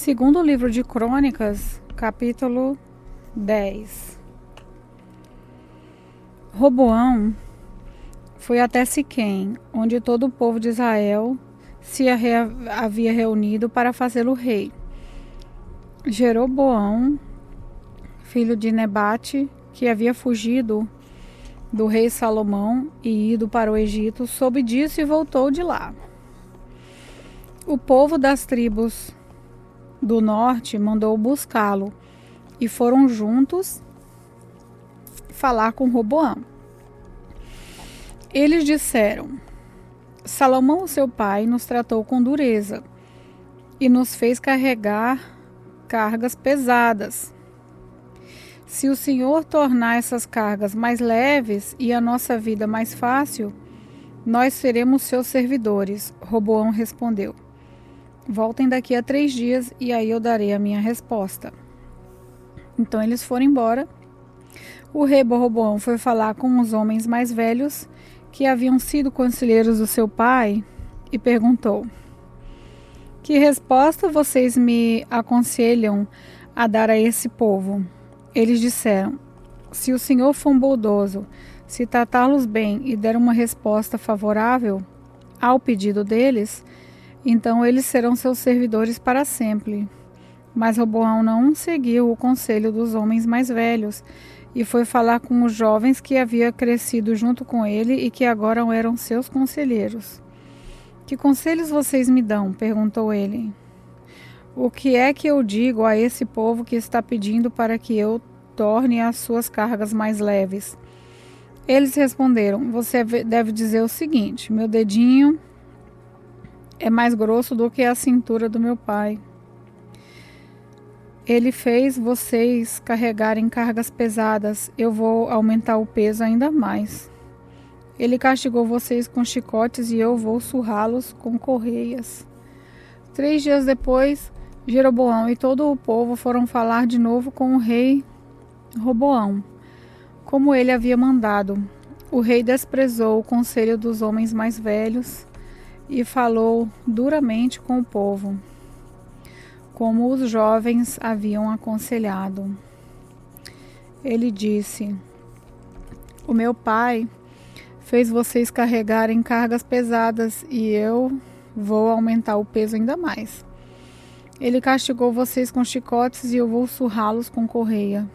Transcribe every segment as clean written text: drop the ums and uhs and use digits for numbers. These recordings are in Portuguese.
Segundo livro de Crônicas, capítulo 10. Roboão foi até Siquém, onde todo o povo de Israel se havia reunido para fazê-lo rei. Jeroboão, filho de Nebate, que havia fugido do rei Salomão e ido para o Egito, soube disso e voltou de lá. O povo das tribos do norte mandou buscá-lo e foram juntos falar com Roboão. Eles disseram: Salomão, seu pai, nos tratou com dureza e nos fez carregar cargas pesadas. Se o Senhor tornar essas cargas mais leves e a nossa vida mais fácil, nós seremos seus servidores. Roboão respondeu: Voltem daqui a 3 dias e aí eu darei a minha resposta. Então eles foram embora. O rei Roboão foi falar com os homens mais velhos que haviam sido conselheiros do seu pai e perguntou: Que resposta vocês me aconselham a dar a esse povo? Eles disseram: Se o Senhor for bondoso, se tratá-los bem e der uma resposta favorável ao pedido deles, então eles serão seus servidores para sempre. Mas Roboão não seguiu o conselho dos homens mais velhos e foi falar com os jovens que havia crescido junto com ele e que agora eram seus conselheiros. Que conselhos vocês me dão? Perguntou ele. O que é que eu digo a esse povo que está pedindo para que eu torne as suas cargas mais leves? Eles responderam: Você deve dizer o seguinte: Meu dedinho é mais grosso do que a cintura do meu pai. Ele fez vocês carregarem cargas pesadas, eu vou aumentar o peso ainda mais. Ele castigou vocês com chicotes e eu vou surrá-los com correias. 3 dias depois, Jeroboão e todo o povo foram falar de novo com o rei Roboão, como ele havia mandado. O rei desprezou o conselho dos homens mais velhos e falou duramente com o povo, como os jovens haviam aconselhado. Ele disse: O meu pai fez vocês carregarem cargas pesadas e eu vou aumentar o peso ainda mais. Ele castigou vocês com chicotes e eu vou surrá-los com correia.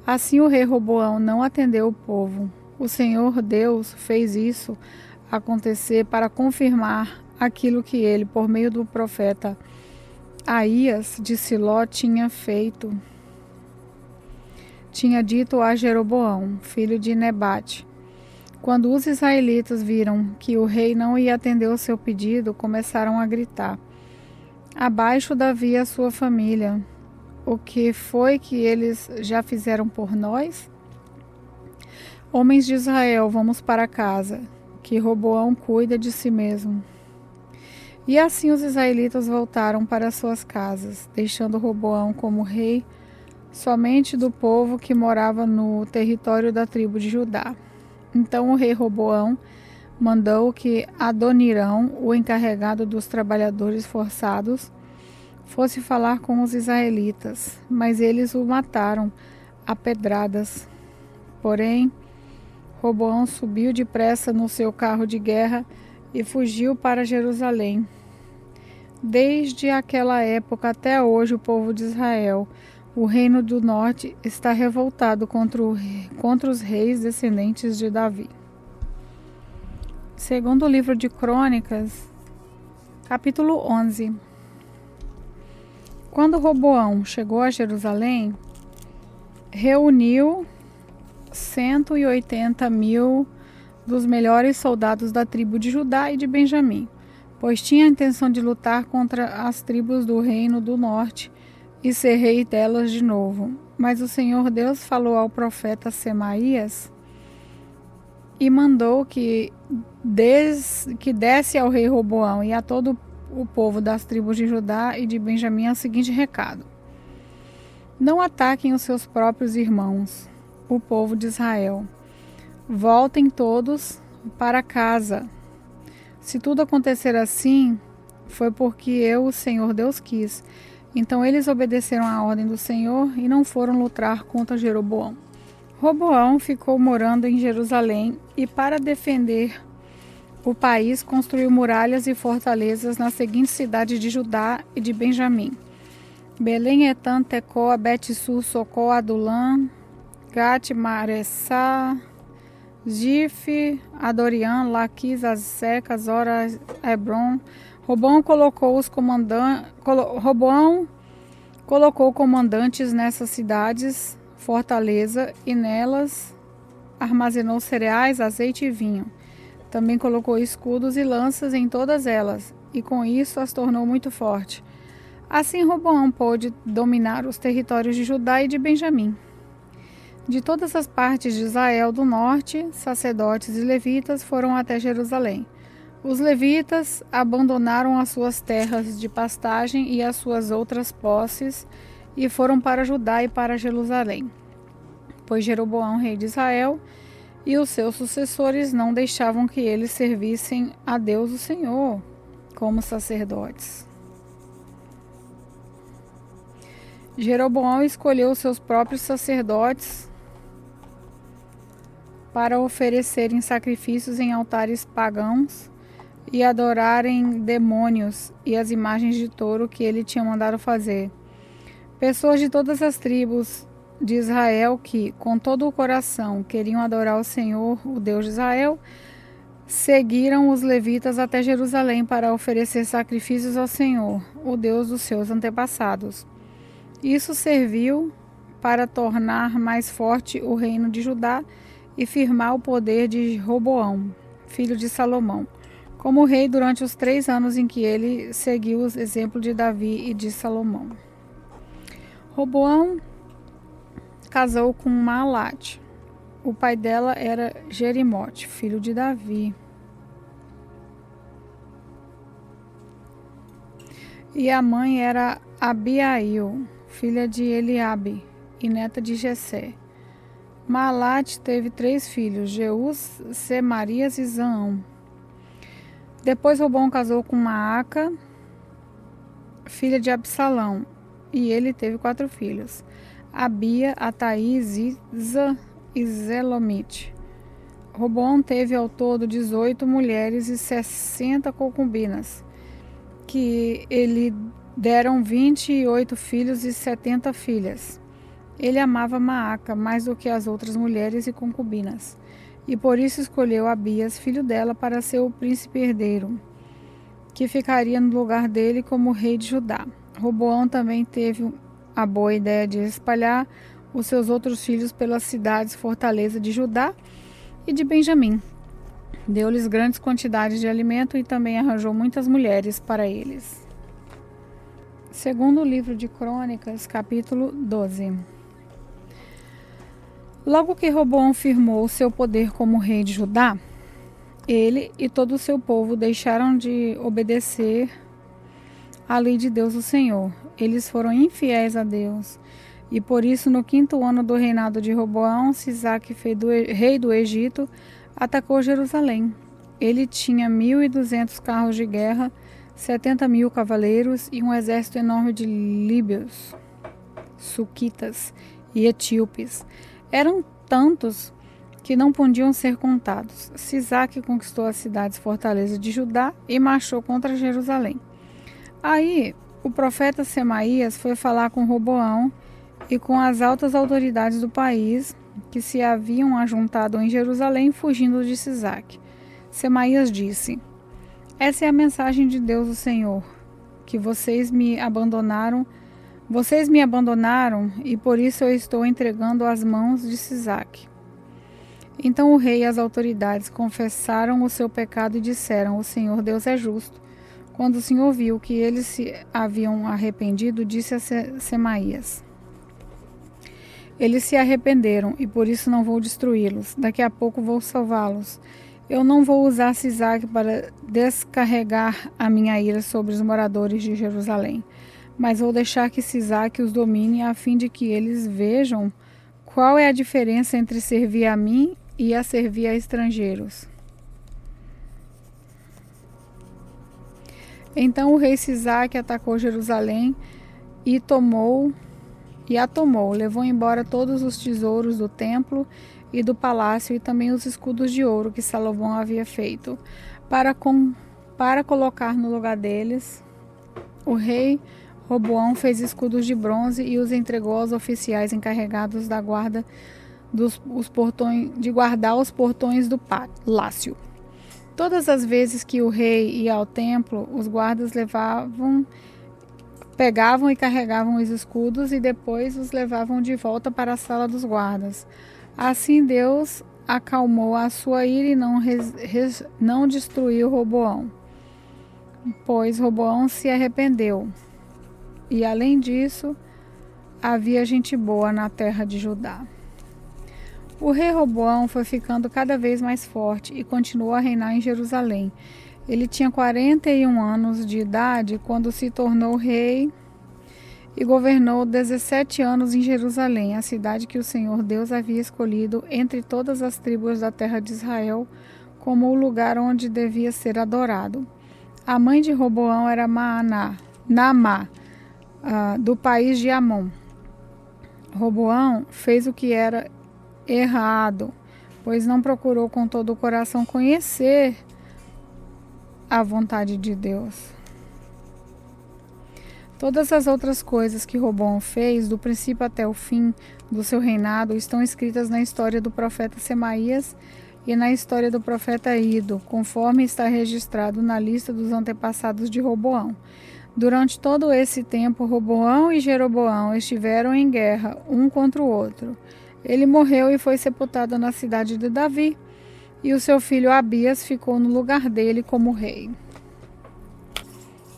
Assim o rei Roboão não atendeu o povo. O Senhor Deus fez isso acontecer para confirmar aquilo que ele, por meio do profeta Aías de Siló, tinha dito a Jeroboão, filho de Nebate. Quando os israelitas viram que o rei não ia atender o seu pedido, começaram a gritar: Abaixo Davi e a sua família. O que foi que eles já fizeram por nós? Homens de Israel, vamos para casa, que Roboão cuida de si mesmo. E assim os israelitas voltaram para suas casas, deixando Roboão como rei somente do povo que morava no território da tribo de Judá. Então o rei Roboão mandou que Adonirão, o encarregado dos trabalhadores forçados, fosse falar com os israelitas, mas eles o mataram a pedradas. Porém, Roboão subiu depressa no seu carro de guerra e fugiu para Jerusalém. Desde aquela época até hoje, o povo de Israel, o reino do norte, está revoltado contra os reis descendentes de Davi. Segundo o livro de Crônicas, capítulo 11. Quando Roboão chegou a Jerusalém, reuniu 180.000 dos melhores soldados da tribo de Judá e de Benjamim, pois tinha a intenção de lutar contra as tribos do reino do norte e ser rei delas de novo. Mas o Senhor Deus falou ao profeta Semaías e mandou que desse ao rei Roboão e a todo o povo das tribos de Judá e de Benjamim o seguinte recado: Não ataquem os seus próprios irmãos, o povo de Israel. Voltem todos para casa. Se tudo acontecer assim, foi porque eu, o Senhor Deus, quis. Então eles obedeceram à ordem do Senhor e não foram lutar contra Jeroboão. Roboão ficou morando em Jerusalém e, para defender o país, construiu muralhas e fortalezas nas seguintes cidades de Judá e de Benjamim: Belém, Etã, Tecoa, Bet-Sur, Socó, Adulã, Gate, Maressá, Zif, Adoriã, Laquis, Azeca, Zora, Hebron. Roboão colocou comandantes nessas cidades, fortaleza, e nelas armazenou cereais, azeite e vinho. Também colocou escudos e lanças em todas elas, e com isso as tornou muito forte. Assim Roboão pôde dominar os territórios de Judá e de Benjamim. De todas as partes de Israel do norte, sacerdotes e levitas foram até Jerusalém. Os levitas abandonaram as suas terras de pastagem e as suas outras posses e foram para Judá e para Jerusalém, pois Jeroboão, rei de Israel, e os seus sucessores não deixavam que eles servissem a Deus o Senhor como sacerdotes. Jeroboão escolheu seus próprios sacerdotes para oferecerem sacrifícios em altares pagãos e adorarem demônios e as imagens de touro que ele tinha mandado fazer. Pessoas de todas as tribos de Israel que, com todo o coração, queriam adorar o Senhor, o Deus de Israel, seguiram os levitas até Jerusalém para oferecer sacrifícios ao Senhor, o Deus dos seus antepassados. Isso serviu para tornar mais forte o reino de Judá e firmar o poder de Roboão, filho de Salomão, como rei durante os 3 anos em que ele seguiu o exemplo de Davi e de Salomão. Roboão casou com Maalate. O pai dela era Jerimote, filho de Davi. E a mãe era Abiail, filha de Eliabe e neta de Jessé. Maalate teve 3 filhos, Jeús, Semarias e Zaão. Depois Roboão casou com Maaca, filha de Absalão, e ele teve 4 filhos, Abia, Ataí, Ziza e Zelomite. Roboão teve ao todo 18 mulheres e 60 concubinas, que lhe deram 28 filhos e 70 filhas. Ele amava Maaca mais do que as outras mulheres e concubinas, e por isso escolheu Abias, filho dela, para ser o príncipe herdeiro, que ficaria no lugar dele como rei de Judá. Roboão também teve a boa ideia de espalhar os seus outros filhos pelas cidades fortaleza de Judá e de Benjamim. Deu-lhes grandes quantidades de alimento e também arranjou muitas mulheres para eles. Segundo o livro de Crônicas, capítulo 12. Logo que Roboão firmou seu poder como rei de Judá, ele e todo o seu povo deixaram de obedecer à lei de Deus o Senhor. Eles foram infiéis a Deus. E por isso, no 5º ano do reinado de Roboão, Sisaque, rei do Egito, atacou Jerusalém. Ele tinha 1.200 carros de guerra, 70.000 cavaleiros e um exército enorme de líbios, suquitas e etíopes. Eram tantos que não podiam ser contados. Sisaque conquistou as cidades fortalezas de Judá e marchou contra Jerusalém. Aí, o profeta Semaías foi falar com Roboão e com as altas autoridades do país que se haviam ajuntado em Jerusalém fugindo de Sisaque. Semaías disse: Essa é a mensagem de Deus o Senhor, que vocês me abandonaram e por isso eu estou entregando às mãos de Sisaque. Então o rei e as autoridades confessaram o seu pecado e disseram: O Senhor Deus é justo. Quando o Senhor viu que eles se haviam arrependido, disse a Semaías: Eles se arrependeram e por isso não vou destruí-los. Daqui a pouco vou salvá-los. Eu não vou usar Sisaque para descarregar a minha ira sobre os moradores de Jerusalém, mas vou deixar que Sisaque os domine a fim de que eles vejam qual é a diferença entre servir a mim e a servir a estrangeiros. Então o rei Sisaque atacou Jerusalém e a tomou, levou embora todos os tesouros do templo e do palácio e também os escudos de ouro que Salomão havia feito. Para colocar no lugar deles, o rei Roboão fez escudos de bronze e os entregou aos oficiais encarregados da guarda de guardar os portões do palácio. Todas as vezes que o rei ia ao templo, os guardas pegavam e carregavam os escudos e depois os levavam de volta para a sala dos guardas. Assim Deus acalmou a sua ira e não destruiu Roboão, pois Roboão se arrependeu. E além disso, havia gente boa na terra de Judá. O rei Roboão foi ficando cada vez mais forte e continuou a reinar em Jerusalém. Ele tinha 41 anos de idade quando se tornou rei e governou 17 anos em Jerusalém, a cidade que o Senhor Deus havia escolhido entre todas as tribos da terra de Israel como o lugar onde devia ser adorado. A mãe de Roboão era Naamá, do país de Amon. Roboão fez o que era errado, pois não procurou com todo o coração conhecer a vontade de Deus. Todas as outras coisas que Roboão fez, do princípio até o fim do seu reinado, estão escritas na história do profeta Semaías e na história do profeta Ido, conforme está registrado na lista dos antepassados de Roboão. Durante todo esse tempo, Roboão e Jeroboão estiveram em guerra um contra o outro. Ele morreu e foi sepultado na cidade de Davi, e o seu filho Abias ficou no lugar dele como rei.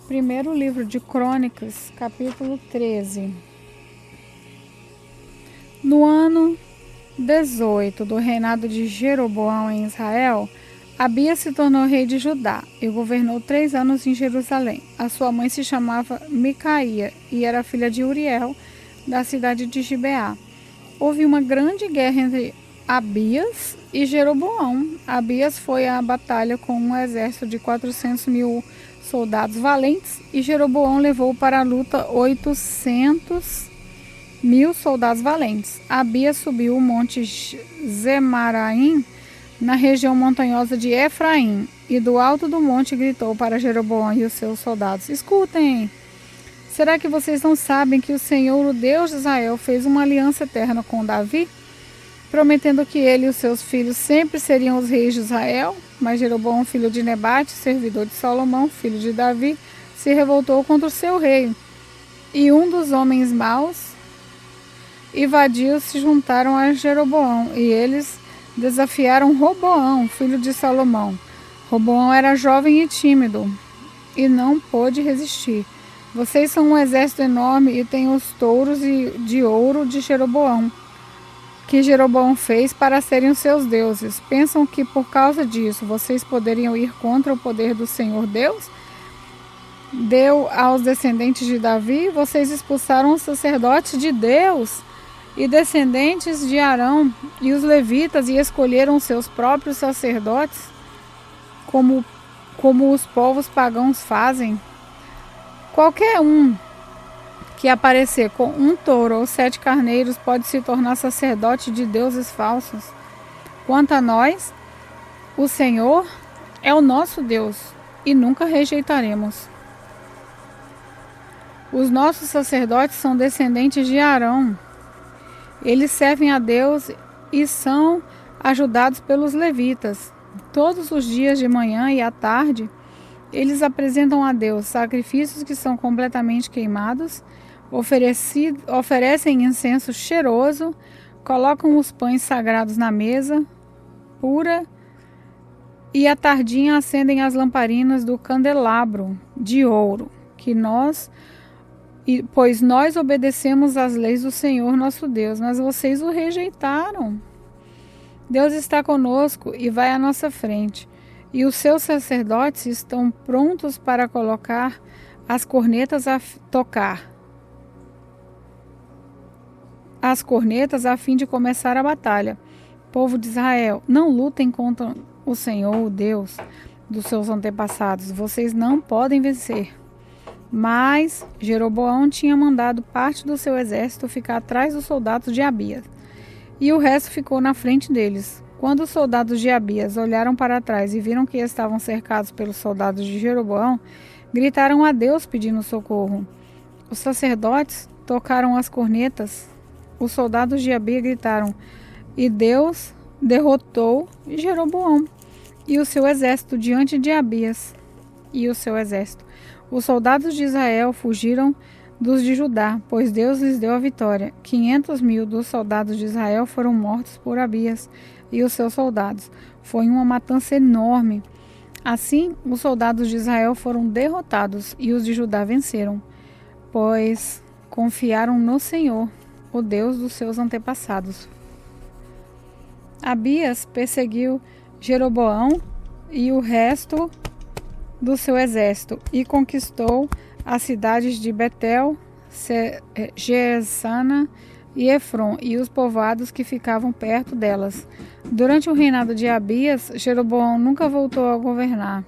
Primeiro livro de Crônicas, capítulo 13. No ano 18 do reinado de Jeroboão em Israel, Abias se tornou rei de Judá e governou 3 anos em Jerusalém. A sua mãe se chamava Micaía e era filha de Uriel, da cidade de Gibeá. Houve uma grande guerra entre Abias e Jeroboão. Abias foi à batalha com um exército de 400.000 soldados valentes e Jeroboão levou para a luta 800.000 soldados valentes. Abias subiu o monte Zemaraim, na região montanhosa de Efraim, e do alto do monte gritou para Jeroboão e os seus soldados: escutem! Será que vocês não sabem que o Senhor, o Deus de Israel, fez uma aliança eterna com Davi, prometendo que ele e os seus filhos sempre seriam os reis de Israel? Mas Jeroboão, filho de Nebate, servidor de Salomão, filho de Davi, se revoltou contra o seu rei. E um dos homens maus e vadios se juntaram a Jeroboão, e eles desafiaram Roboão, filho de Salomão. Roboão era jovem e tímido, e não pôde resistir. Vocês são um exército enorme e têm os touros de ouro de Jeroboão, que Jeroboão fez para serem os seus deuses. Pensam que por causa disso vocês poderiam ir contra o poder do Senhor Deus? Deu aos descendentes de Davi, vocês expulsaram os sacerdotes de Deus e descendentes de Arão e os levitas e escolheram seus próprios sacerdotes, como os povos pagãos fazem. Qualquer um que aparecer com um touro ou 7 carneiros pode se tornar sacerdote de deuses falsos. Quanto a nós, o Senhor é o nosso Deus e nunca rejeitaremos. Os nossos sacerdotes são descendentes de Arão. Eles servem a Deus e são ajudados pelos levitas. Todos os dias de manhã e à tarde, eles apresentam a Deus sacrifícios que são completamente queimados, oferecem incenso cheiroso, colocam os pães sagrados na mesa pura e à tardinha acendem as lamparinas do candelabro de ouro, pois nós obedecemos às leis do Senhor nosso Deus, mas vocês o rejeitaram. Deus está conosco e vai à nossa frente, e os seus sacerdotes estão prontos para colocar as cornetas a tocar as cornetas a fim de começar a batalha. Povo de Israel, não lutem contra o Senhor, o Deus, dos seus antepassados. Vocês não podem vencer. Mas Jeroboão tinha mandado parte do seu exército ficar atrás dos soldados de Abias, e o resto ficou na frente deles. Quando os soldados de Abias olharam para trás e viram que estavam cercados pelos soldados de Jeroboão, gritaram a Deus pedindo socorro. Os sacerdotes tocaram as cornetas. Os soldados de Abias gritaram, e Deus derrotou Jeroboão e o seu exército diante de Abias e o seu exército. Os soldados de Israel fugiram dos de Judá, pois Deus lhes deu a vitória. 500.000 dos soldados de Israel foram mortos por Abias e os seus soldados. Foi uma matança enorme. Assim, os soldados de Israel foram derrotados e os de Judá venceram, pois confiaram no Senhor, o Deus dos seus antepassados. Abias perseguiu Jeroboão e o resto do seu exército e conquistou as cidades de Betel, Gesana e Efron e os povoados que ficavam perto delas. Durante o reinado de Abias, Jeroboão nunca voltou a governar.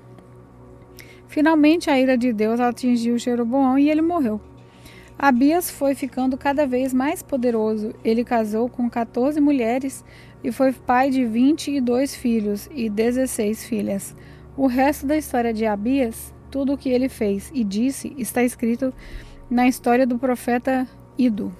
Finalmente, a ira de Deus atingiu Jeroboão e ele morreu. Abias foi ficando cada vez mais poderoso. Ele casou com 14 mulheres e foi pai de 22 filhos e 16 filhas. O resto da história de Abias, tudo o que ele fez e disse, está escrito na história do profeta Ido.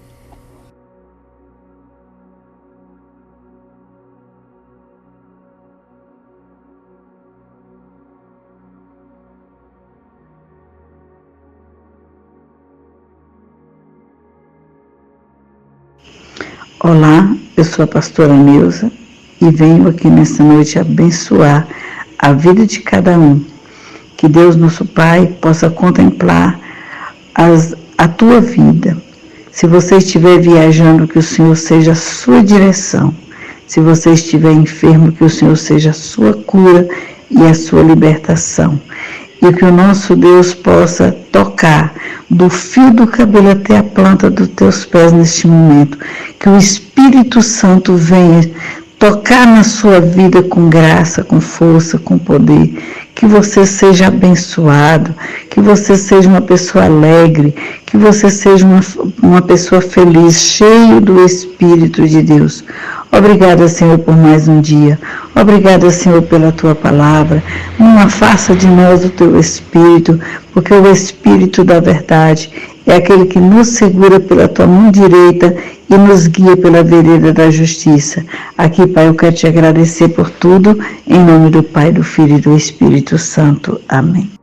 Olá, eu sou a pastora Neuza e venho aqui nesta noite abençoar a vida de cada um. Que Deus, nosso Pai, possa contemplar a tua vida. Se você estiver viajando, que o Senhor seja a sua direção. Se você estiver enfermo, que o Senhor seja a sua cura e a sua libertação. E que o nosso Deus possa tocar do fio do cabelo até a planta dos teus pés neste momento. Que o Espírito Santo venha tocar na sua vida com graça, com força, com poder. Que você seja abençoado, que você seja uma pessoa alegre, que você seja uma pessoa feliz, cheio do Espírito de Deus. Obrigada, Senhor, por mais um dia. Obrigada, Senhor, pela tua palavra. Não afasta de nós o teu Espírito, porque o Espírito da verdade é aquele que nos segura pela tua mão direita e nos guia pela vereda da justiça. Aqui, Pai, eu quero te agradecer por tudo, em nome do Pai, do Filho e do Espírito Santo. Amém.